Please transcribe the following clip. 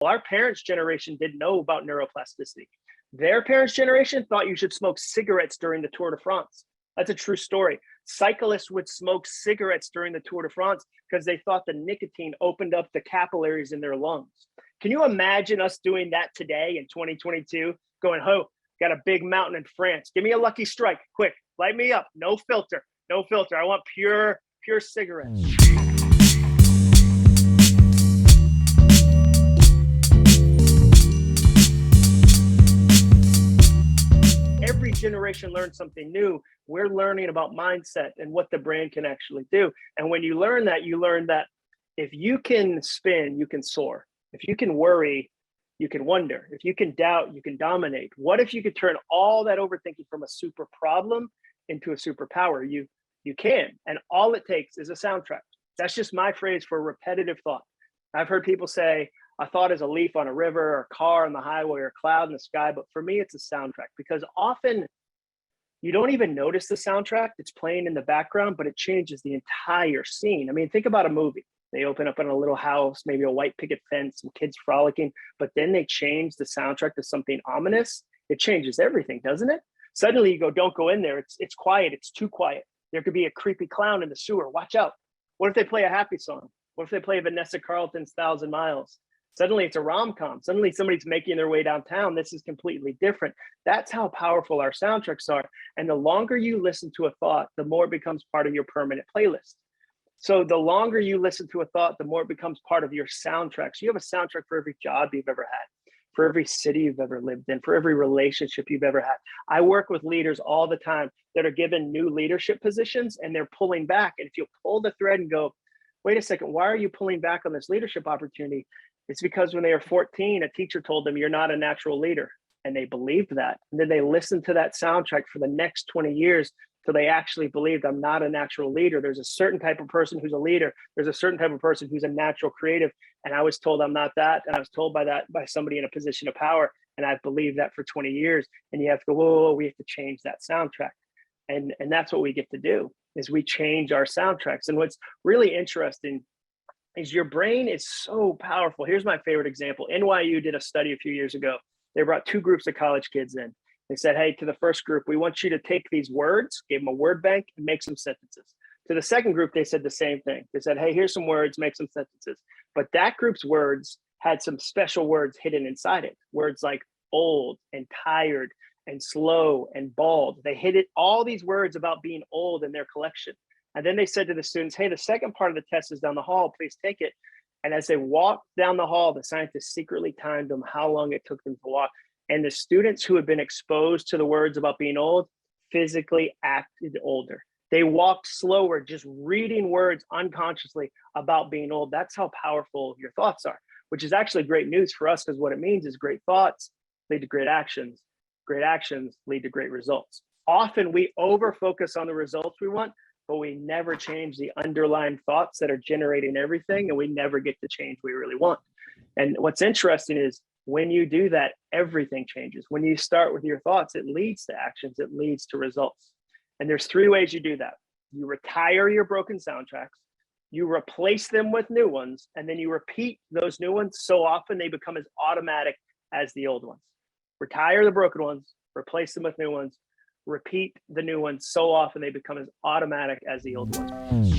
Our parents' generation didn't know about neuroplasticity. Their parents' generation thought you should smoke cigarettes during the Tour de France. That's a true story. Cyclists would smoke cigarettes during the Tour de France because they thought the nicotine opened up the capillaries in their lungs. Can you imagine us doing that today in 2022? Going, got a big mountain in France. Give me a Lucky Strike, quick, light me up. No filter, no filter. I want pure cigarettes. Every generation learns something new. We're learning about mindset and what the brain can actually do. And when you learn that if you can spin, you can soar. If you can worry, you can wonder. If you can doubt, you can dominate. What if you could turn all that overthinking from a super problem into a superpower? You can. And all it takes is a soundtrack. That's just my phrase for repetitive thought. I've heard people say, a thought is a leaf on a river, or a car on the highway, or a cloud in the sky. But for me, it's a soundtrack, because often you don't even notice the soundtrack. It's playing in the background, but it changes the entire scene. I mean, think about a movie. They open up in a little house, maybe a white picket fence, some kids frolicking, but then they change the soundtrack to something ominous. It changes everything, doesn't it? Suddenly you go, don't go in there. It's quiet. It's too quiet. There could be a creepy clown in the sewer. Watch out. What if they play a happy song? What if they play Vanessa Carlton's 1,000 Miles? Suddenly it's a rom-com. Suddenly somebody's making their way downtown. This is completely different. That's how powerful our soundtracks are. And the longer you listen to a thought, the more it becomes part of your permanent playlist. So the longer you listen to a thought, the more it becomes part of your soundtrack. So you have a soundtrack for every job you've ever had, for every city you've ever lived in, for every relationship you've ever had. I work with leaders all the time that are given new leadership positions, and they're pulling back. And if you pull the thread and go, wait a second, why are you pulling back on this leadership opportunity? It's because when they were 14, a teacher told them, you're not a natural leader. And they believed that. And then they listened to that soundtrack for the next 20 years till they actually believed, I'm not a natural leader. There's a certain type of person who's a leader. There's a certain type of person who's a natural creative. And I was told I'm not that. And I was told by somebody in a position of power. And I've believed that for 20 years. And you have to go, whoa, we have to change that soundtrack. And that's what we get to do, is we change our soundtracks. And what's really interesting is your brain is so powerful. Here's my favorite example. NYU did a study a few years ago. They brought two groups of college kids in. They said, hey, to the first group, we want you to take these words, gave them a word bank, and make some sentences. To the second group, they said the same thing. They said, hey, here's some words, make some sentences. But that group's words had some special words hidden inside it. Words like old and tired and slow and bald. They hid all these words about being old in their collection. And then they said to the students, hey, the second part of the test is down the hall, please take it. And as they walked down the hall, the scientists secretly timed them how long it took them to walk. And the students who had been exposed to the words about being old physically acted older. They walked slower, just reading words unconsciously about being old. That's how powerful your thoughts are, which is actually great news for us, because what it means is great thoughts lead to great actions. Great actions lead to great results. Often we over-focus on the results we want, but we never change the underlying thoughts that are generating everything, and we never get the change we really want. And what's interesting is when you do that, everything changes. When you start with your thoughts, it leads to actions, it leads to results. And there's three ways you do that. You retire your broken soundtracks, you replace them with new ones, and then you repeat those new ones so often they become as automatic as the old ones. Retire the broken ones, replace them with new ones, repeat the new ones so often they become as automatic as the old ones.